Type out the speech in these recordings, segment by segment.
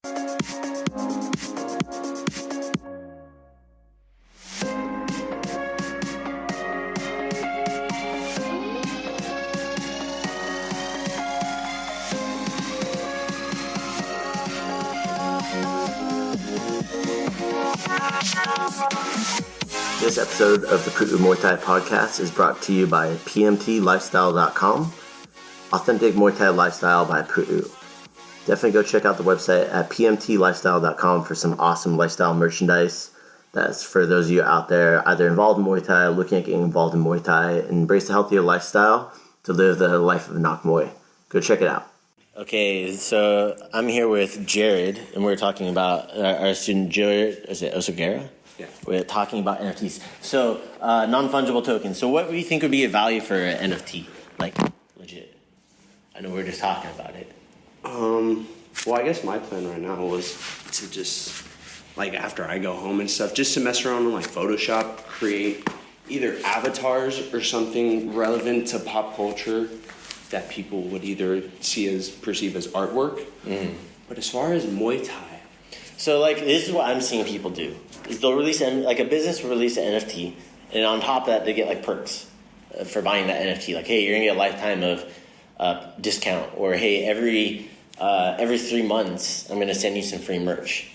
This episode of the Pu'u Muay Thai podcast is brought to you by pmtlifestyle.com, authentic Muay Thai lifestyle by Pu'u. Definitely go check out the website at pmtlifestyle.com for some awesome lifestyle merchandise. That's for those of you out there either involved in Muay Thai, looking at getting involved in Muay Thai, and embrace a healthier lifestyle to live the life of a Nak Muay. Go check it out. Okay, so I'm here with Jared, and we're talking about our student Jared, is it Osogara? Yeah. We're talking about NFTs. So, non-fungible tokens. So what do you think would be a value for an NFT? Like, legit. I know we're just talking about it. Well, I guess my plan right now was to just, like, after I go home and stuff, just to mess around on, like, Photoshop, create either avatars or something relevant to pop culture that people would either perceive as artwork. But as far as Muay Thai. So, like, this is what I'm seeing people do. Is they'll release, like, a business will release an NFT, and on top of that, they get, like, perks for buying that NFT. Like, hey, you're going to get a lifetime of discount, or, hey, every 3 months, I'm going to send you some free merch.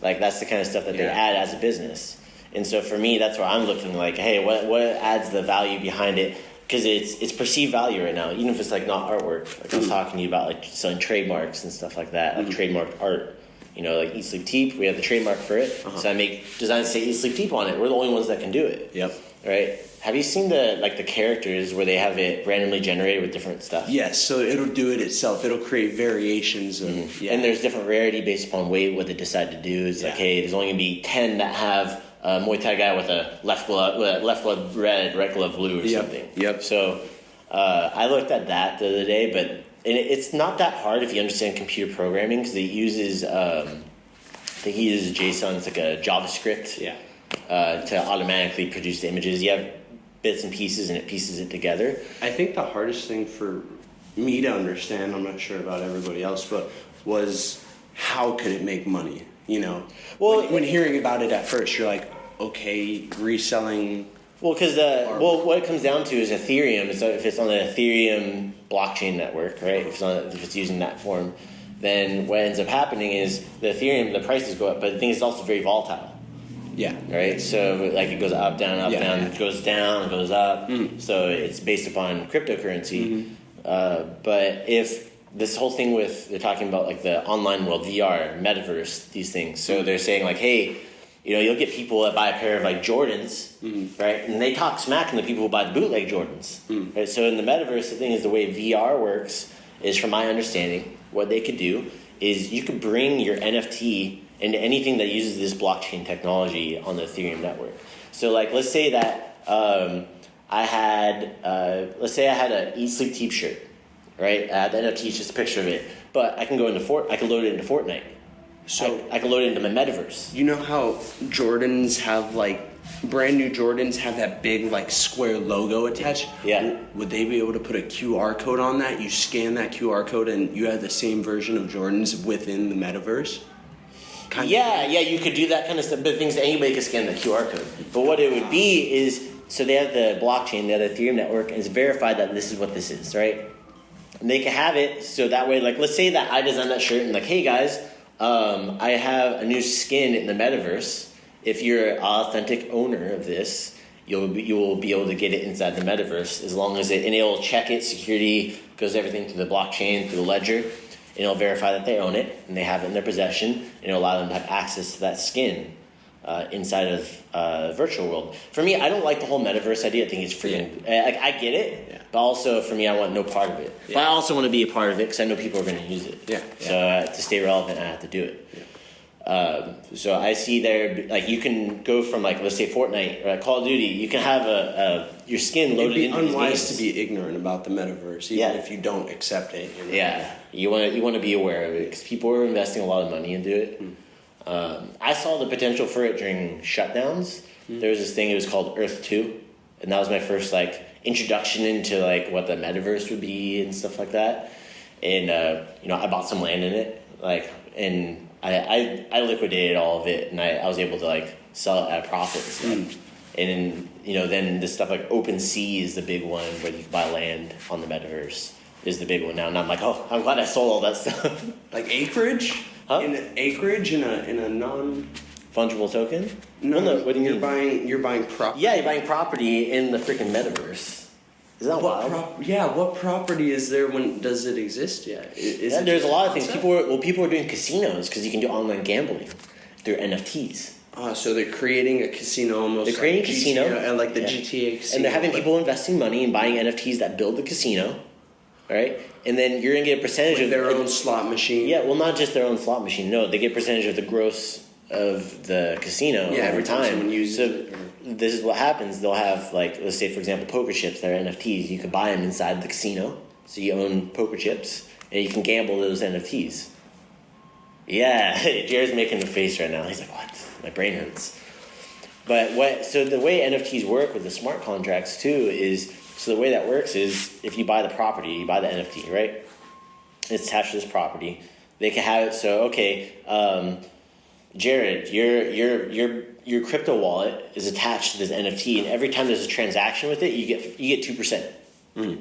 Like, that's the kind of stuff that they add as a business. And so for me, that's where I'm looking, like, hey, what adds the value behind it? Because it's perceived value right now, even if it's, like, not artwork. Like, I was talking to you about, like, selling trademarks and stuff like that, like trademarked art. You know, like Eat Sleep Teep, we have the trademark for it. So I make designs that say Eat Sleep Teep on it. We're the only ones that can do it. Yep. Right? Have you seen the characters where they have it randomly generated with different stuff? Yes, so it'll do it itself. It'll create variations of And there's different rarity based upon what they decide to do. It's like, hey, there's only gonna be 10 that have a Muay Thai guy with a left glove red, right glove blue or something. Yep. So I looked at that the other day, but it's not that hard if you understand computer programming, because it uses I think he uses JSON. It's like a JavaScript to automatically produce the images. You have bits and pieces, and it pieces it together. I think the hardest thing for me to understand, I'm not sure about everybody else, but was how could it make money? You know, well, when hearing about it at first, you're like, okay, reselling. Well, because what it comes down to is Ethereum. So if it's on the Ethereum blockchain network, right? If it's using that form, then what ends up happening is the prices go up, but the thing is it's also very volatile. Yeah. Right? So, like, it goes up, down, down, it goes down, it goes up. So it's based upon cryptocurrency. But if this whole thing they're talking about, like, the online world, VR, metaverse, these things. So they're saying, like, hey, you know, you'll get people that buy a pair of, like, Jordans, right? And they talk smack on the people who buy the bootleg Jordans. Right? So in the metaverse, the thing is, the way VR works is, from my understanding, what they could do is you could bring your NFT into anything that uses this blockchain technology on the Ethereum network. So, like, let's say that I had a Eat Sleep Teep shirt, right? The NFT is just a picture of it, but I can load it into Fortnite. So I can load it into my metaverse. You know how Jordans have, like, brand new Jordans have that big, like, square logo attached? Yeah. Would they be able to put a QR code on that? You scan that QR code and you have the same version of Jordans within the metaverse? Yeah, you could do that kind of stuff. But the thing is, anybody can scan the QR code. But what it would be is, so they have the blockchain, they have the Ethereum network, and it's verified that this is what this is, right? And they can have it, so that way, like, let's say that I designed that shirt and, like, hey guys, I have a new skin in the metaverse. If you're an authentic owner of this, you will be able to get it inside the metaverse, as long as and it'll check it, security, goes everything through the blockchain, through the ledger, and it'll verify that they own it and they have it in their possession, and it'll allow them to have access to that skin inside of virtual world. For me, I don't like the whole metaverse idea. I think it's freaking like, I get it, but also for me, I want no part of it. But I also want to be a part of it because I know people are going to use it. So to stay relevant, I have to do it. So I see there, like, you can go from, like, let's say Fortnite or Call of Duty. You can have your skin loaded into these games. It'd be unwise to be ignorant about the metaverse, even if you don't accept it. You know? Yeah, you want to be aware of it because people are investing a lot of money into it. I saw the potential for it during shutdowns. There was this thing, it was called Earth 2, and that was my first, like, introduction into, like, what the metaverse would be and stuff like that. And I bought some land in it, like, and I liquidated all of it, and I was able to like sell it at a profit and stuff. And then this stuff like OpenSea is the big one where you can buy land on the metaverse is the big one now. And I'm like, oh, I'm glad I sold all that stuff. Like acreage? Huh? Acreage in a non fungible token? No, what do you mean? You're buying property. Yeah, you're buying property in the freaking metaverse. Is that wild? What property is there does it exist yet? There's a lot of things. People are doing casinos because you can do online gambling through NFTs. So they're creating a casino almost. They're creating a casino. And like the GTA casino. And they're having people investing money and buying NFTs that build the casino, right? And then you're going to get a percentage of their own slot machine. Yeah, well, not just their own slot machine. No, they get a percentage of the gross of the casino every time. Someone uses it. This is what happens. They'll have, like, let's say, for example, poker chips that are NFTs. You could buy them inside the casino. So you own poker chips, and you can gamble those NFTs. Yeah, Jared's making a face right now. He's like, what? My brain hurts. But so the way NFTs work with the smart contracts, too, is... So the way that works is if you buy the property, you buy the NFT, right? It's attached to this property. They can have it. So, okay, Jared, your crypto wallet is attached to this NFT, and every time there's a transaction with it, you get 2%.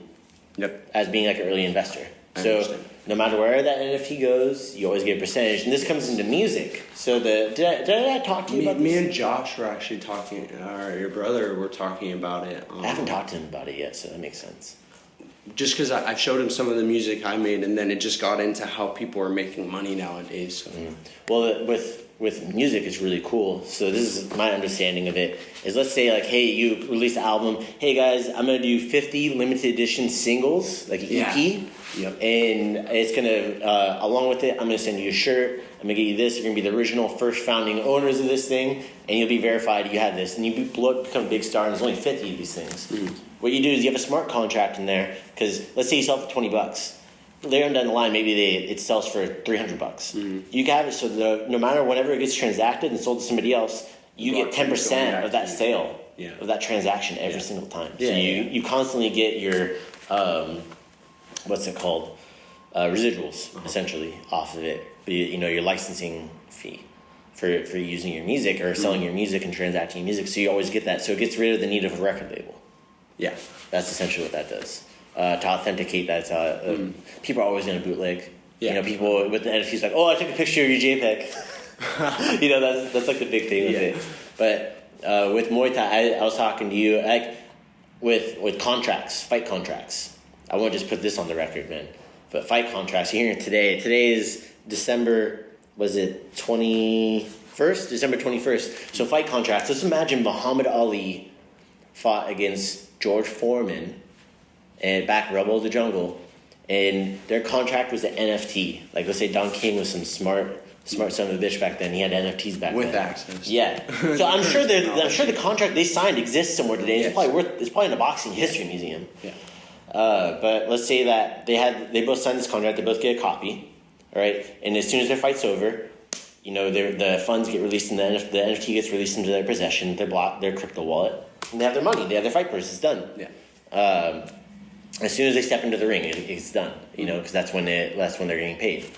Yep. As being like an early investor. So no matter where that NFT goes, you always get a percentage. And this comes into music. So did I talk to you about this? Me and Josh were actually talking, or your brother were talking about it. I haven't talked to him about it yet, so that makes sense. Just because I showed him some of the music I made, and then it just got into how people are making money nowadays. So. Well, with music, it's really cool. So this is my understanding of it. Is let's say like, hey, you release an album. Hey guys, I'm gonna do 50 limited edition singles, like an EP. Yep. And it's gonna, along with it, I'm gonna send you a shirt. I'm gonna get you this. You're gonna be the original first founding owners of this thing, and you'll be verified. You have this, and you become a big star. And there's only 50 of these things. What you do is you have a smart contract in there, because let's say you sell it for $20. Later on down the line, maybe it sells for $300. You can have it so no matter whenever it gets transacted and sold to somebody else, you get 10% of that sale of that transaction every single time. So you constantly get your what's it called, residuals essentially off of it. Your licensing fee for using your music or selling your music and transacting your music. So you always get that. So it gets rid of the need of a record label. Yeah, that's essentially what that does. To authenticate that, people are always going to bootleg. Yeah. People with the NFTs like, oh, I took a picture of your JPEG. That's like the big thing with it. But with Muay Thai, I was talking to you like with contracts, fight contracts. I won't just put this on the record, man. But fight contracts, you're hearing today. Today is December, was it 21st? December 21st. So fight contracts. Let's imagine Muhammad Ali fought against George Foreman and back Rebel of the Jungle, and their contract was an NFT. Like, let's say Don King was some smart son of a bitch back then. He had NFTs back then. With access. Yeah. So I'm sure the contract they signed exists somewhere today. It's probably in a boxing history museum. Yeah. But let's say that they both signed this contract. They both get a copy, all right? And as soon as their fight's over, the funds get released, and the NFT gets released into their possession, their crypto wallet, and they have their money. They have their fight purse. It's done. Yeah. As soon as they step into the ring, it's done. Because that's when they're getting paid.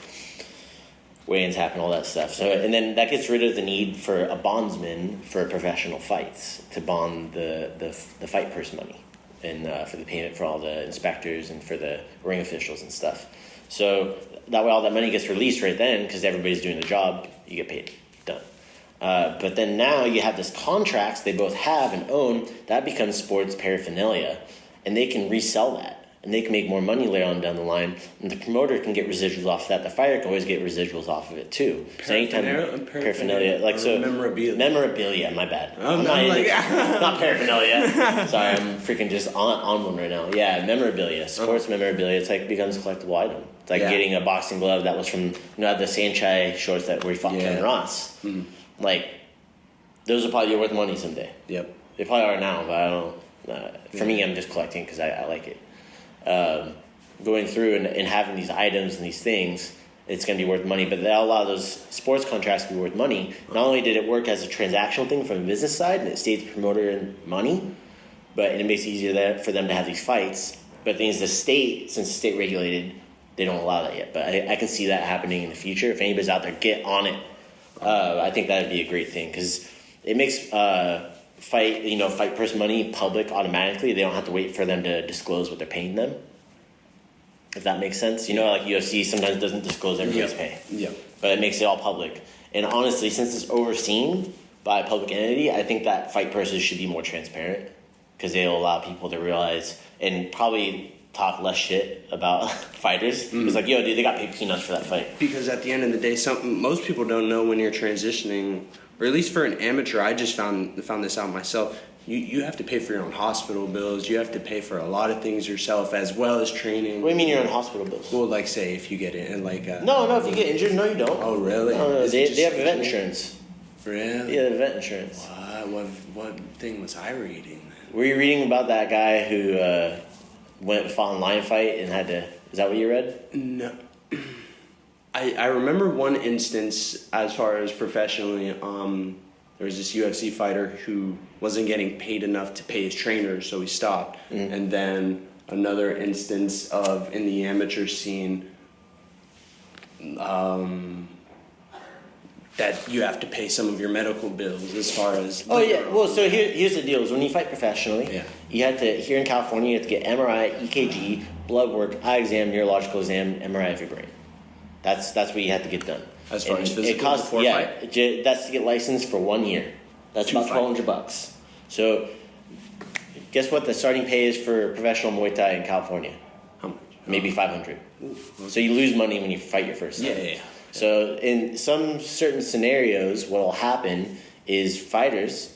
Weigh-ins happen, all that stuff. So, and then that gets rid of the need for a bondsman for professional fights to bond the fight purse money, and for the payment for all the inspectors and for the ring officials and stuff. So that way, all that money gets released right then because everybody's doing the job. You get paid. Done. But then now you have this contracts they both have and own that becomes sports paraphernalia. And they can resell that, and they can make more money later on down the line. And the promoter can get residuals off of that. The fighter can always get residuals off of it too. So anytime paraphernalia, like so memorabilia. My bad. Not paraphernalia. Sorry, I'm freaking just on one right now. Yeah, memorabilia, sports memorabilia. It's like becomes a collectible item. It's like getting a boxing glove that was from the Sanchai shorts that we fought Ken Ross. Like those are probably worth money someday. Yep, they probably are now, but I don't. For me, I'm just collecting because I like it. Going through and having these items and these things, it's going to be worth money. But a lot of those sports contracts to be worth money. Not only did it work as a transactional thing from the business side, and it saves the promoter money, but it makes it easier for them to have these fights. But things the state, since it's state regulated, they don't allow that yet. But I can see that happening in the future. If anybody's out there, get on it. I think that would be a great thing because it makes fight purse money public automatically. They don't have to wait for them to disclose what they're paying them. If that makes sense. Like UFC sometimes doesn't disclose everybody's pay. Yeah. But it makes it all public. And honestly, since it's overseen by a public entity, I think that fight purses should be more transparent because they'll allow people to realize and probably talk less shit about fighters. It's like, yo, dude, they got paid peanuts for that fight. Because at the end of the day, most people don't know when you're transitioning, or at least for an amateur, I just found this out myself. You have to pay for your own hospital bills. You have to pay for a lot of things yourself, as well as training. What do you mean your own hospital bills? Well, like say if you get it, No, if you get injured, no, you don't. Oh, really? No, they have event insurance. Really? Yeah, event insurance. What thing was I reading? Were you reading about that guy who fought in lion fight and had to? Is that what you read? No. I remember one instance as far as professionally. There was this UFC fighter who wasn't getting paid enough to pay his trainers, so he stopped. And then another instance of in the amateur scene, that you have to pay some of your medical bills as far as. Oh yeah, well, so here's the deal: is when you fight professionally, you have to here in California, you have to get MRI, EKG, blood work, eye exam, neurological exam, MRI of your brain. That's what you have to get done. As far as physical it costs, before fight? That's to get licensed for 1 year. That's about $1,200. So, guess what the starting pay is for professional Muay Thai in California? How much? Maybe $500. Okay. So you lose money when you fight your first time. Yeah. So in some certain scenarios, what will happen is fighters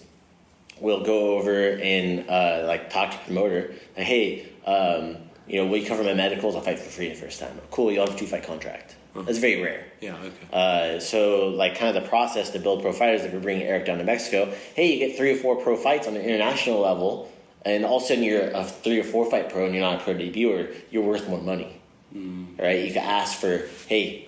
will go over and talk to the promoter. Like, hey, will you cover my medicals? I'll fight for free the first time. Cool, you'll have a 2-fight contract. That's very rare. Yeah, okay. So, kind of the process to build pro fighters, like we're bringing Eric down to Mexico, hey, you get 3 or 4 pro fights on an international level, and all of a sudden you're a 3 or 4 fight pro and you're not a pro debuter, you're worth more money. Right? You can ask for, hey,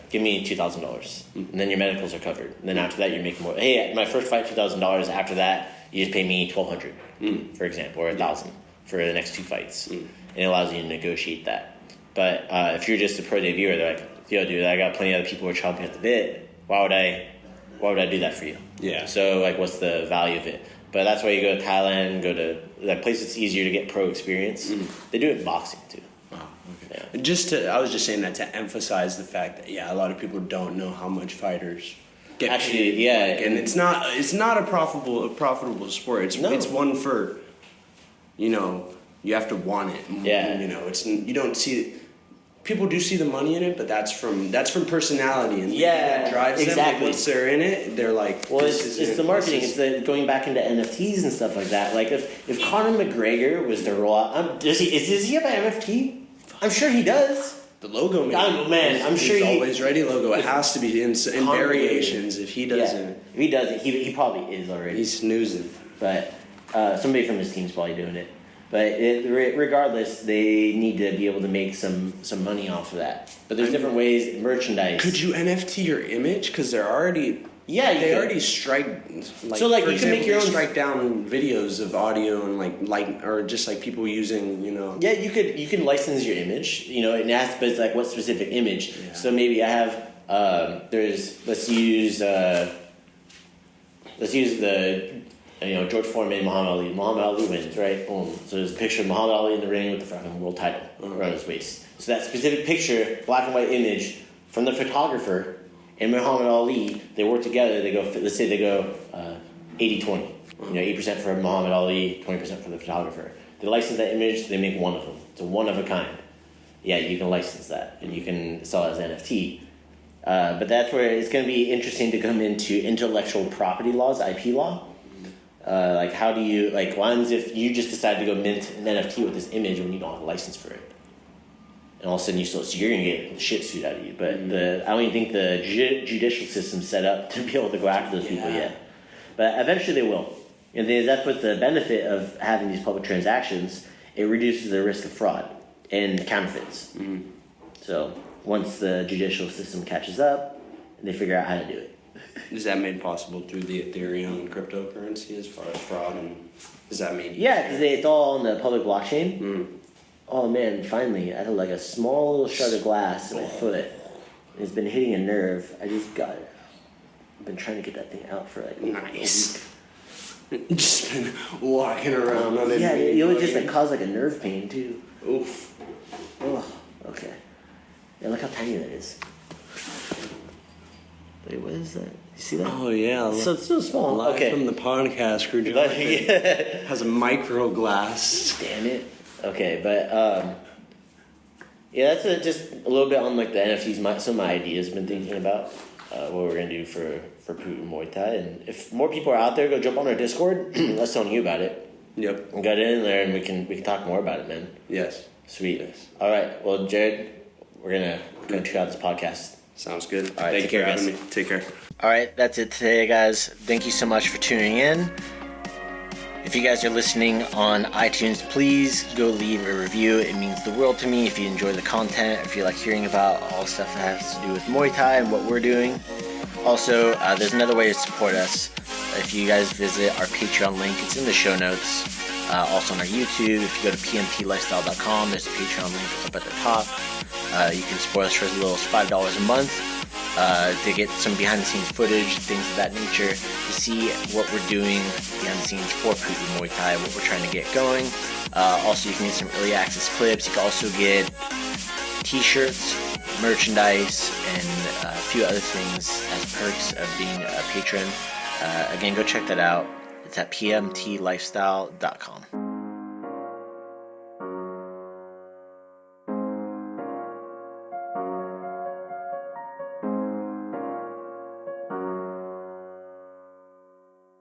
give me $2,000. And then your medicals are covered. And then after that, you're making more. Hey, my first fight, $2,000. After that, you just pay me $1,200, for example, or $1,000 for the next 2 fights. And it allows you to negotiate that. But if you're just a pro debuter, they're like, yo, dude, I got plenty of other people who are chomping at the bit. Why would I do that for you? Yeah. So, what's the value of it? But that's why you go to Thailand, go to that place that's easier to get pro experience. They do it in boxing, too. Oh, okay. Yeah. I was just saying that to emphasize the fact that, a lot of people don't know how much fighters get paid. Yeah. And it's not a profitable sport. It's one for, you have to want it. Yeah. You don't see it. People do see the money in it, but that's from personality and that drives exactly. them. Once they're in it, they're like, well, it's the marketing. It's the going back into NFTs and stuff like that. Like if Conor McGregor was to roll out, does he have an NFT? I'm sure he does. The logo, I'm sure he's always ready. Logo. It has to be in variations. If he doesn't, if he doesn't, he probably is already. He's snoozing. But somebody from his team's probably doing it. But regardless, they need to be able to make some money off of that. But there's different ways, merchandise. Could you NFT your image? Because they're already... Yeah, they already strike... So, for you can make your own... strike down videos of audio and, or just, people using, Yeah, you can license your image, and ask, but it's what specific image. Yeah. So maybe I have... let's use the... George Foreman, Muhammad Ali. Muhammad Ali wins, right? Boom. So there's a picture of Muhammad Ali in the ring with the fucking world title around his waist. So that specific picture, black and white image from the photographer and Muhammad Ali, they work together. They go, let's say they go 80-20. 80% for Muhammad Ali, 20% for the photographer. They license that image. They make one of them. It's a one of a kind. Yeah, you can license that and you can sell it as NFT. But that's where it's going to be interesting to come into intellectual property laws, IP law. How do you, ones if you just decide to go mint an NFT with this image when you don't have a license for it. And all of a sudden so you're going to get the shit suit out of you. But I don't even think the judicial system's set up to be able to go after those people yet. But eventually they will. And that's what the benefit of having these public transactions, it reduces the risk of fraud and counterfeits. So once the judicial system catches up, they figure out how to do it. Is that made possible through the Ethereum and cryptocurrency as far as fraud? And does that mean? Yeah, because it's all on the public blockchain. Oh man, finally, I had like a small little shard of glass in my foot. It's been hitting a nerve. I just got it. I've been trying to get that thing out for like Nice. a week. Just been walking around on it. Yeah, it would just like cause like a nerve pain too. Oof. Oh, okay. Yeah, look how tiny that is. Wait, what is that? You see that? Oh yeah. So it's still small. Live Okay. from the podcast, Kru Jonathan Yeah. has a micro glass. Damn it. Okay, but yeah, that's just a little bit on like the NFTs. Some of my ideas been thinking about what we're gonna do for Pu'u Muay Thai, and if more people are out there, go jump on our Discord. Let's tell you about it. Yep. And get in there, and we can talk more about it, man. Yes. Sweet. Yes. All right. Well, Jared, we're gonna check out this podcast. Sounds good. All right, Thank take you care, for having guys. me. Take care. All right, that's it today, guys. Thank you so much for tuning in. If you guys are listening on iTunes, please go leave a review. It means the world to me if you enjoy the content, if you like hearing about all stuff that has to do with Muay Thai and what we're doing. Also, there's another way to support us. If you guys visit our Patreon link, it's in the show notes. Also on our YouTube, if you go to pmtlifestyle.com, there's a Patreon link up at the top. You can support us for as little as $5 a month to get some behind-the-scenes footage, things of that nature, to see what we're doing behind the scenes for Pu'u Muay Thai, what we're trying to get going. Also, you can get some early access clips. You can also get t-shirts, merchandise, and a few other things as perks of being a patron. Again, go check that out. It's at pmtlifestyle.com.